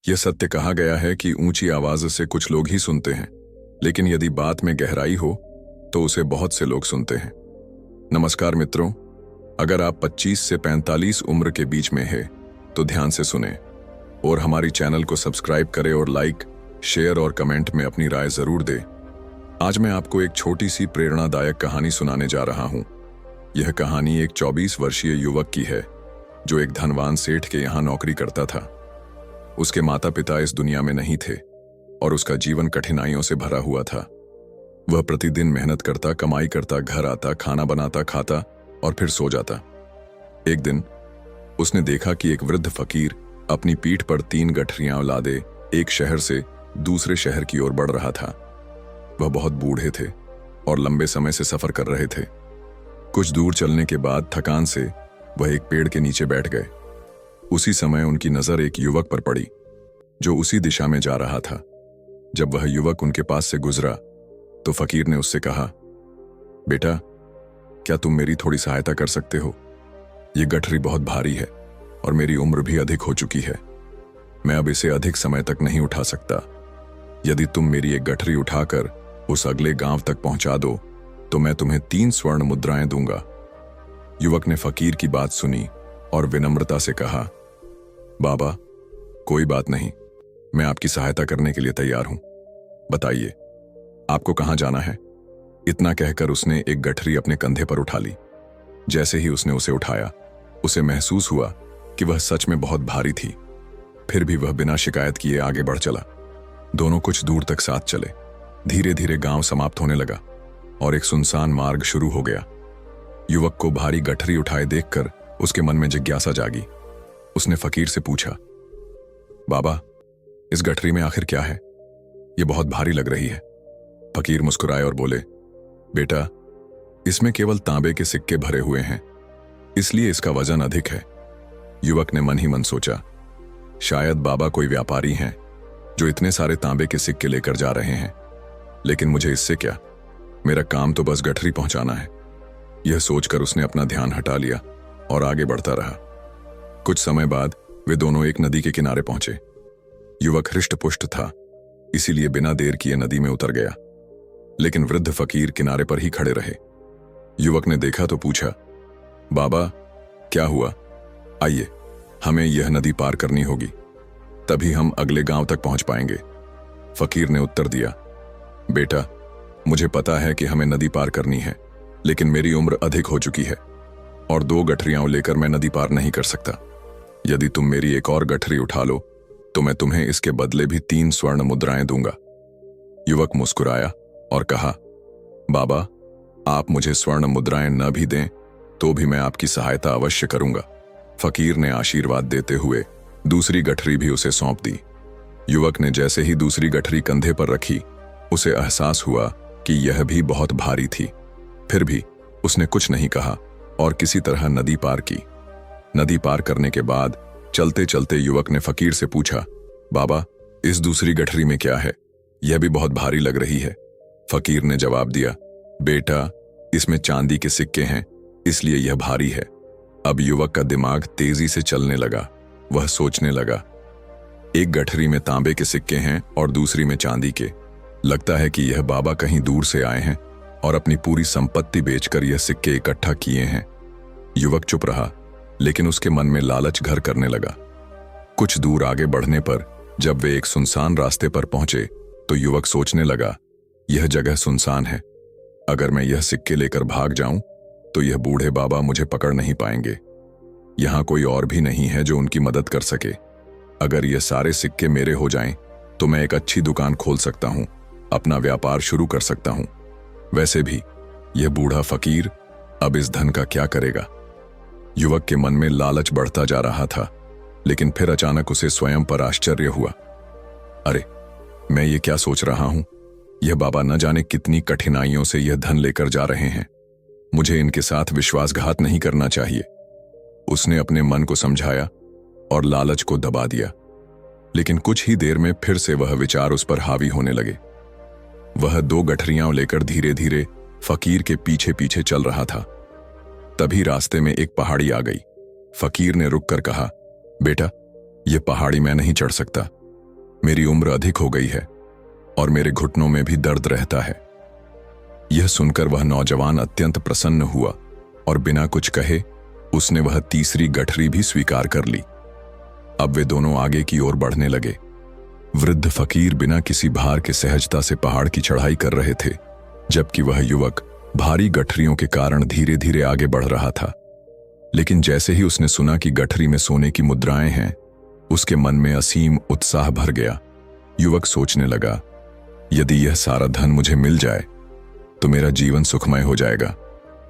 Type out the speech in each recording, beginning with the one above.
यह सत्य कहा गया है कि ऊंची आवाज से कुछ लोग ही सुनते हैं, लेकिन यदि बात में गहराई हो तो उसे बहुत से लोग सुनते हैं। नमस्कार मित्रों, अगर आप 25 से 45 उम्र के बीच में हैं तो ध्यान से सुने और हमारी चैनल को सब्सक्राइब करें और लाइक, शेयर और कमेंट में अपनी राय जरूर दें। आज मैं आपको एक छोटी सी प्रेरणादायक कहानी सुनाने जा रहा हूं। यह कहानी एक 24 वर्षीय युवक की है जो एक धनवान सेठ के यहाँ नौकरी करता था। उसके माता पिता इस दुनिया में नहीं थे और उसका जीवन कठिनाइयों से भरा हुआ था। वह प्रतिदिन मेहनत करता, कमाई करता, घर आता, खाना बनाता, खाता और फिर सो जाता। एक दिन उसने देखा कि एक वृद्ध फकीर अपनी पीठ पर 3 गठरियां लादे एक शहर से दूसरे शहर की ओर बढ़ रहा था। वह बहुत बूढ़े थे और लंबे समय से सफर कर रहे थे। कुछ दूर चलने के बाद थकान से वह एक पेड़ के नीचे बैठ गए। उसी समय उनकी नजर एक युवक पर पड़ी जो उसी दिशा में जा रहा था। जब वह युवक उनके पास से गुजरा तो फकीर ने उससे कहा, बेटा, क्या तुम मेरी थोड़ी सहायता कर सकते हो? ये गठरी बहुत भारी है और मेरी उम्र भी अधिक हो चुकी है। मैं अब इसे अधिक समय तक नहीं उठा सकता। यदि तुम मेरी एक गठरी उठाकर उस अगले गांव तक पहुंचा दो तो मैं तुम्हें 3 स्वर्ण मुद्राएं दूंगा। युवक ने फकीर की बात सुनी और विनम्रता से कहा, बाबा, कोई बात नहीं, मैं आपकी सहायता करने के लिए तैयार हूं। बताइए, आपको कहां जाना है? इतना कहकर उसने एक गठरी अपने कंधे पर उठा ली। जैसे ही उसने उसे उठाया, उसे महसूस हुआ कि वह सच में बहुत भारी थी। फिर भी वह बिना शिकायत किए आगे बढ़ चला। दोनों कुछ दूर तक साथ चले। धीरे धीरे गांव समाप्त होने लगा और एक सुनसान मार्ग शुरू हो गया। युवक को भारी गठरी उठाए देखकर उसके मन में जिज्ञासा जागी। उसने फकीर से पूछा, बाबा, इस गठरी में आखिर क्या है? यह बहुत भारी लग रही है। फकीर मुस्कुराए और बोले, बेटा, इसमें केवल तांबे के सिक्के भरे हुए हैं, इसलिए इसका वजन अधिक है। युवक ने मन ही मन सोचा, शायद बाबा कोई व्यापारी हैं जो इतने सारे तांबे के सिक्के लेकर जा रहे हैं, लेकिन मुझे इससे क्या, मेरा काम तो बस गठरी पहुंचाना है। यह सोचकर उसने अपना ध्यान हटा लिया और आगे बढ़ता रहा। कुछ समय बाद वे दोनों एक नदी के किनारे पहुंचे। युवक हृष्ट-पुष्ट था, इसीलिए बिना देर किए नदी में उतर गया, लेकिन वृद्ध फकीर किनारे पर ही खड़े रहे। युवक ने देखा तो पूछा, बाबा, क्या हुआ? आइए, हमें यह नदी पार करनी होगी, तभी हम अगले गांव तक पहुंच पाएंगे। फकीर ने उत्तर दिया, बेटा, मुझे पता है कि हमें नदी पार करनी है, लेकिन मेरी उम्र अधिक हो चुकी है और 2 गठरियां लेकर मैं नदी पार नहीं कर सकता। यदि तुम मेरी एक और गठरी उठा लो तो मैं तुम्हें इसके बदले भी 3 स्वर्ण मुद्राएं दूंगा। युवक मुस्कुराया और कहा, बाबा, आप मुझे स्वर्ण मुद्राएं न भी दें तो भी मैं आपकी सहायता अवश्य करूंगा। फकीर ने आशीर्वाद देते हुए दूसरी गठरी भी उसे सौंप दी। युवक ने जैसे ही दूसरी गठरी कंधे पर रखी, उसे एहसास हुआ कि यह भी बहुत भारी थी। फिर भी उसने कुछ नहीं कहा और किसी तरह नदी पार की। नदी पार करने के बाद चलते चलते युवक ने फकीर से पूछा, बाबा, इस दूसरी गठरी में क्या है? यह भी बहुत भारी लग रही है। फकीर ने जवाब दिया, बेटा, इसमें चांदी के सिक्के हैं, इसलिए यह भारी है। अब युवक का दिमाग तेजी से चलने लगा। वह सोचने लगा, एक गठरी में तांबे के सिक्के हैं और दूसरी में चांदी के। लगता है कि यह बाबा कहीं दूर से आए हैं और अपनी पूरी संपत्ति बेचकर यह सिक्के इकट्ठा किए हैं। युवक चुप रहा, लेकिन उसके मन में लालच घर करने लगा। कुछ दूर आगे बढ़ने पर जब वे एक सुनसान रास्ते पर पहुंचे तो युवक सोचने लगा, यह जगह सुनसान है। अगर मैं यह सिक्के लेकर भाग जाऊं तो यह बूढ़े बाबा मुझे पकड़ नहीं पाएंगे। यहां कोई और भी नहीं है जो उनकी मदद कर सके। अगर यह सारे सिक्के मेरे हो जाएं तो मैं एक अच्छी दुकान खोल सकता हूं, अपना व्यापार शुरू कर सकता हूं। वैसे भी यह बूढ़ा फकीर अब इस धन का क्या करेगा? युवक के मन में लालच बढ़ता जा रहा था, लेकिन फिर अचानक उसे स्वयं पर आश्चर्य हुआ। अरे, मैं ये क्या सोच रहा हूं? यह बाबा न जाने कितनी कठिनाइयों से यह धन लेकर जा रहे हैं। मुझे इनके साथ विश्वासघात नहीं करना चाहिए। उसने अपने मन को समझाया और लालच को दबा दिया, लेकिन कुछ ही देर में फिर से वह विचार उस पर हावी होने लगे। वह 2 गठरियां लेकर धीरे धीरे फकीर के पीछे पीछे चल रहा था। तभी रास्ते में एक पहाड़ी आ गई। फकीर ने रुककर कहा, बेटा, यह पहाड़ी मैं नहीं चढ़ सकता। मेरी उम्र अधिक हो गई है और मेरे घुटनों में भी दर्द रहता है। यह सुनकर वह नौजवान अत्यंत प्रसन्न हुआ और बिना कुछ कहे उसने वह तीसरी गठरी भी स्वीकार कर ली। अब वे दोनों आगे की ओर बढ़ने लगे। वृद्ध फकीर बिना किसी भार के सहजता से पहाड़ की चढ़ाई कर रहे थे, जबकि वह युवक भारी गठरियों के कारण धीरे धीरे आगे बढ़ रहा था। लेकिन जैसे ही उसने सुना कि गठरी में सोने की मुद्राएं हैं, उसके मन में असीम उत्साह भर गया। युवक सोचने लगा, यदि यह सारा धन मुझे मिल जाए तो मेरा जीवन सुखमय हो जाएगा।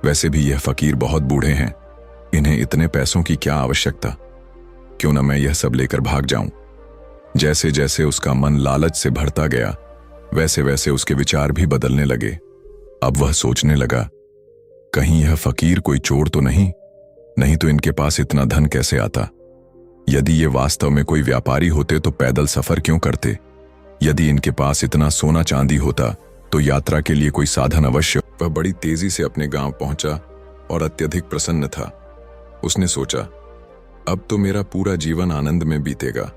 वैसे भी यह फकीर बहुत बूढ़े हैं, इन्हें इतने पैसों की क्या आवश्यकता, क्यों न मैं यह सब लेकर भाग जाऊं। जैसे जैसे उसका मन लालच से भरता गया, वैसे वैसे उसके विचार भी बदलने लगे। अब वह सोचने लगा, कहीं यह फकीर कोई चोर तो नहीं तो इनके पास इतना धन कैसे आता। यदि ये वास्तव में कोई व्यापारी होते तो पैदल सफर क्यों करते। यदि इनके पास इतना सोना चांदी होता तो यात्रा के लिए कोई साधन अवश्य। वह बड़ी तेजी से अपने गांव पहुंचा और अत्यधिक प्रसन्न था। उसने सोचा, अब तो मेरा पूरा जीवन आनंद में बीतेगा,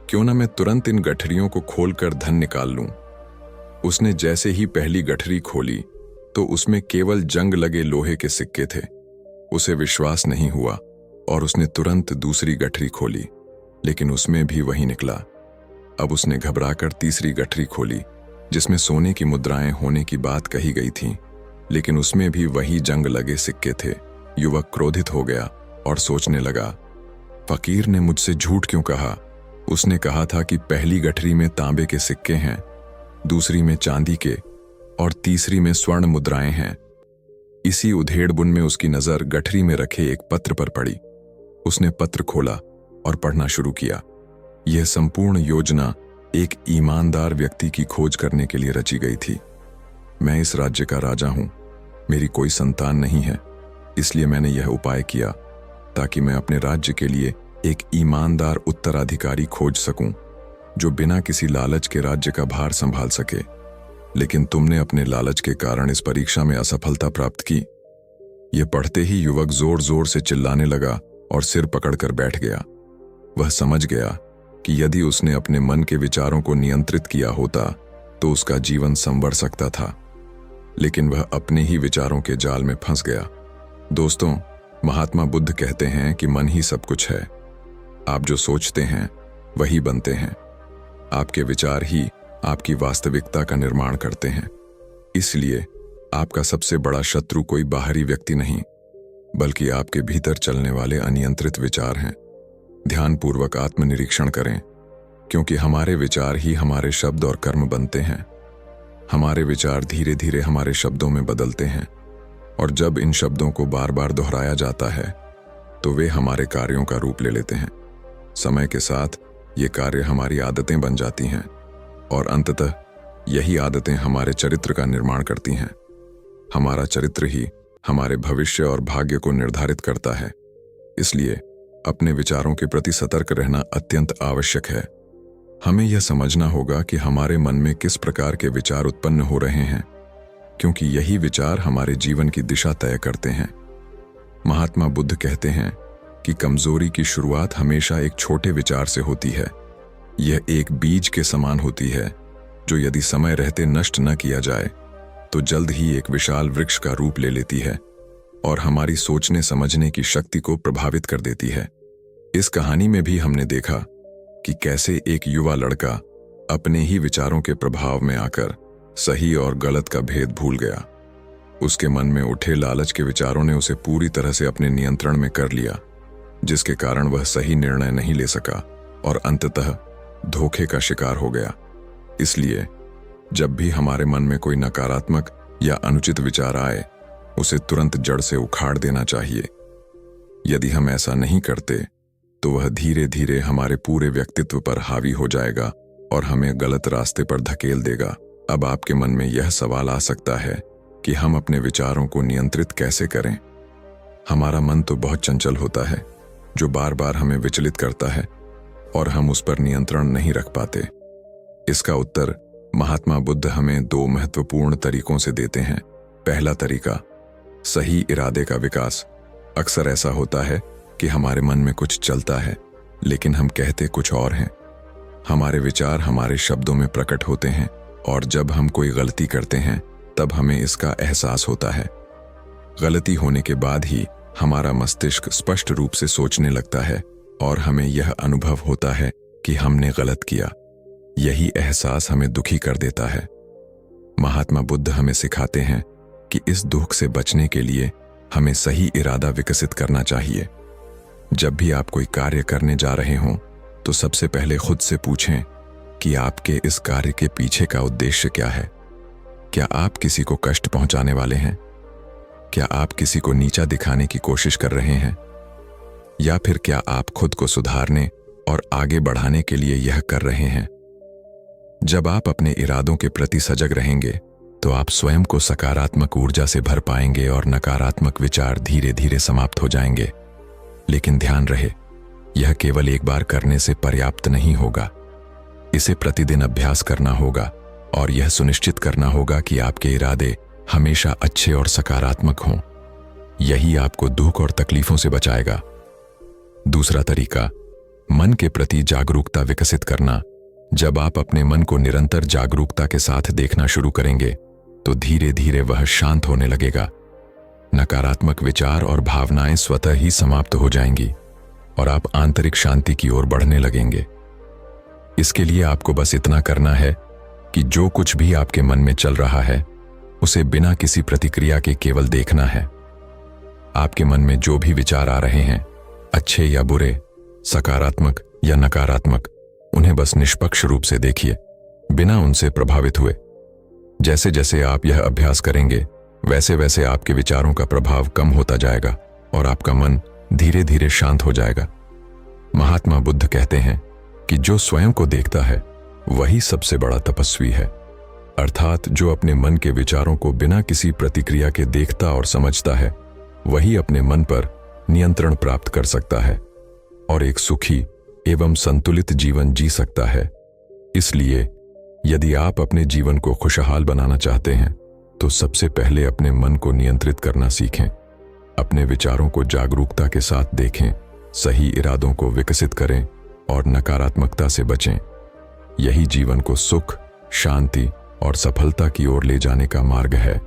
क्यों ना मैं तुरंत इन गठरियों को खोलकर धन निकाल लूं। उसने जैसे ही पहली गठरी खोली तो उसमें केवल जंग लगे लोहे के सिक्के थे। उसे विश्वास नहीं हुआ और उसने तुरंत दूसरी गठरी खोली, लेकिन उसमें भी वही निकला। अब उसने घबराकर तीसरी गठरी खोली, जिसमें सोने की मुद्राएं होने की बात कही गई थी, लेकिन उसमें भी वही जंग लगे सिक्के थे। युवक क्रोधित हो गया और सोचने लगा, फकीर ने मुझसे झूठ क्यों कहा। उसने कहा था कि पहली गठरी में तांबे के सिक्के हैं, दूसरी में चांदी के और तीसरी में स्वर्ण मुद्राएं हैं। इसी उधेड़बुन में उसकी नजर गठरी में रखे एक पत्र पर पड़ी। उसने पत्र खोला और पढ़ना शुरू किया। यह संपूर्ण योजना एक ईमानदार व्यक्ति की खोज करने के लिए रची गई थी। मैं इस राज्य का राजा हूं, मेरी कोई संतान नहीं है, इसलिए मैंने यह उपाय किया ताकि मैं अपने राज्य के लिए एक ईमानदार उत्तराधिकारी खोज सकूं, जो बिना किसी लालच के राज्य का भार संभाल सके। लेकिन तुमने अपने लालच के कारण इस परीक्षा में असफलता प्राप्त की। यह पढ़ते ही युवक जोर जोर से चिल्लाने लगा और सिर पकड़कर बैठ गया। वह समझ गया कि यदि उसने अपने मन के विचारों को नियंत्रित किया होता तो उसका जीवन संवर सकता था, लेकिन वह अपने ही विचारों के जाल में फंस गया। दोस्तों, महात्मा बुद्ध कहते हैं कि मन ही सब कुछ है। आप जो सोचते हैं वही बनते हैं। आपके विचार ही आपकी वास्तविकता का निर्माण करते हैं। इसलिए आपका सबसे बड़ा शत्रु कोई बाहरी व्यक्ति नहीं, बल्कि आपके भीतर चलने वाले अनियंत्रित विचार हैं। ध्यानपूर्वक आत्मनिरीक्षण करें, क्योंकि हमारे विचार ही हमारे शब्द और कर्म बनते हैं। हमारे विचार धीरे धीरे हमारे शब्दों में बदलते हैं, और जब इन शब्दों को बार बार दोहराया जाता है तो वे हमारे कार्यों का रूप ले लेते हैं। समय के साथ ये कार्य हमारी आदतें बन जाती हैं, और अंततः यही आदतें हमारे चरित्र का निर्माण करती हैं। हमारा चरित्र ही हमारे भविष्य और भाग्य को निर्धारित करता है। इसलिए अपने विचारों के प्रति सतर्क रहना अत्यंत आवश्यक है। हमें यह समझना होगा कि हमारे मन में किस प्रकार के विचार उत्पन्न हो रहे हैं, क्योंकि यही विचार हमारे जीवन की दिशा तय करते हैं। महात्मा बुद्ध कहते हैं कि कमजोरी की शुरुआत हमेशा एक छोटे विचार से होती है। यह एक बीज के समान होती है, जो यदि समय रहते नष्ट न किया जाए तो जल्द ही एक विशाल वृक्ष का रूप ले लेती है और हमारी सोचने समझने की शक्ति को प्रभावित कर देती है। इस कहानी में भी हमने देखा कि कैसे एक युवा लड़का अपने ही विचारों के प्रभाव में आकर सही और गलत का भेद भूल गया। उसके मन में उठे लालच के विचारों ने उसे पूरी तरह से अपने नियंत्रण में कर लिया, जिसके कारण वह सही निर्णय नहीं ले सका और अंततः धोखे का शिकार हो गया। इसलिए जब भी हमारे मन में कोई नकारात्मक या अनुचित विचार आए, उसे तुरंत जड़ से उखाड़ देना चाहिए। यदि हम ऐसा नहीं करते तो वह धीरे धीरे हमारे पूरे व्यक्तित्व पर हावी हो जाएगा और हमें गलत रास्ते पर धकेल देगा। अब आपके मन में यह सवाल आ सकता है कि हम अपने विचारों को नियंत्रित कैसे करें। हमारा मन तो बहुत चंचल होता है, जो बार बार हमें विचलित करता है और हम उस पर नियंत्रण नहीं रख पाते। इसका उत्तर महात्मा बुद्ध हमें दो महत्वपूर्ण तरीकों से देते हैं। पहला तरीका, सही इरादे का विकास। अक्सर ऐसा होता है कि हमारे मन में कुछ चलता है, लेकिन हम कहते कुछ और हैं। हमारे विचार हमारे शब्दों में प्रकट होते हैं और जब हम कोई गलती करते हैं तब हमें इसका एहसास होता है। गलती होने के बाद ही हमारा मस्तिष्क स्पष्ट रूप से सोचने लगता है और हमें यह अनुभव होता है कि हमने गलत किया। यही एहसास हमें दुखी कर देता है। महात्मा बुद्ध हमें सिखाते हैं कि इस दुख से बचने के लिए हमें सही इरादा विकसित करना चाहिए। जब भी आप कोई कार्य करने जा रहे हों तो सबसे पहले खुद से पूछें कि आपके इस कार्य के पीछे का उद्देश्य क्या है। क्या आप किसी को कष्ट पहुंचाने वाले हैं? क्या आप किसी को नीचा दिखाने की कोशिश कर रहे हैं? या फिर क्या आप खुद को सुधारने और आगे बढ़ाने के लिए यह कर रहे हैं? जब आप अपने इरादों के प्रति सजग रहेंगे तो आप स्वयं को सकारात्मक ऊर्जा से भर पाएंगे और नकारात्मक विचार धीरे धीरे समाप्त हो जाएंगे। लेकिन ध्यान रहे, यह केवल एक बार करने से पर्याप्त नहीं होगा। इसे प्रतिदिन अभ्यास करना होगा और यह सुनिश्चित करना होगा कि आपके इरादे हमेशा अच्छे और सकारात्मक हों। यही आपको दुख और तकलीफों से बचाएगा। दूसरा तरीका, मन के प्रति जागरूकता विकसित करना। जब आप अपने मन को निरंतर जागरूकता के साथ देखना शुरू करेंगे तो धीरे धीरे वह शांत होने लगेगा। नकारात्मक विचार और भावनाएं स्वतः ही समाप्त हो जाएंगी और आप आंतरिक शांति की ओर बढ़ने लगेंगे। इसके लिए आपको बस इतना करना है कि जो कुछ भी आपके मन में चल रहा है उसे बिना किसी प्रतिक्रिया के केवल देखना है। आपके मन में जो भी विचार आ रहे हैं, अच्छे या बुरे, सकारात्मक या नकारात्मक, उन्हें बस निष्पक्ष रूप से देखिए, बिना उनसे प्रभावित हुए। जैसे जैसे आप यह अभ्यास करेंगे वैसे वैसे आपके विचारों का प्रभाव कम होता जाएगा और आपका मन धीरे धीरे शांत हो जाएगा। महात्मा बुद्ध कहते हैं कि जो स्वयं को देखता है वही सबसे बड़ा तपस्वी है। अर्थात जो अपने मन के विचारों को बिना किसी प्रतिक्रिया के देखता और समझता है वही अपने मन पर नियंत्रण प्राप्त कर सकता है और एक सुखी एवं संतुलित जीवन जी सकता है। इसलिए यदि आप अपने जीवन को खुशहाल बनाना चाहते हैं तो सबसे पहले अपने मन को नियंत्रित करना सीखें। अपने विचारों को जागरूकता के साथ देखें, सही इरादों को विकसित करें और नकारात्मकता से बचें। यही जीवन को सुख, शांति और सफलता की ओर ले जाने का मार्ग है।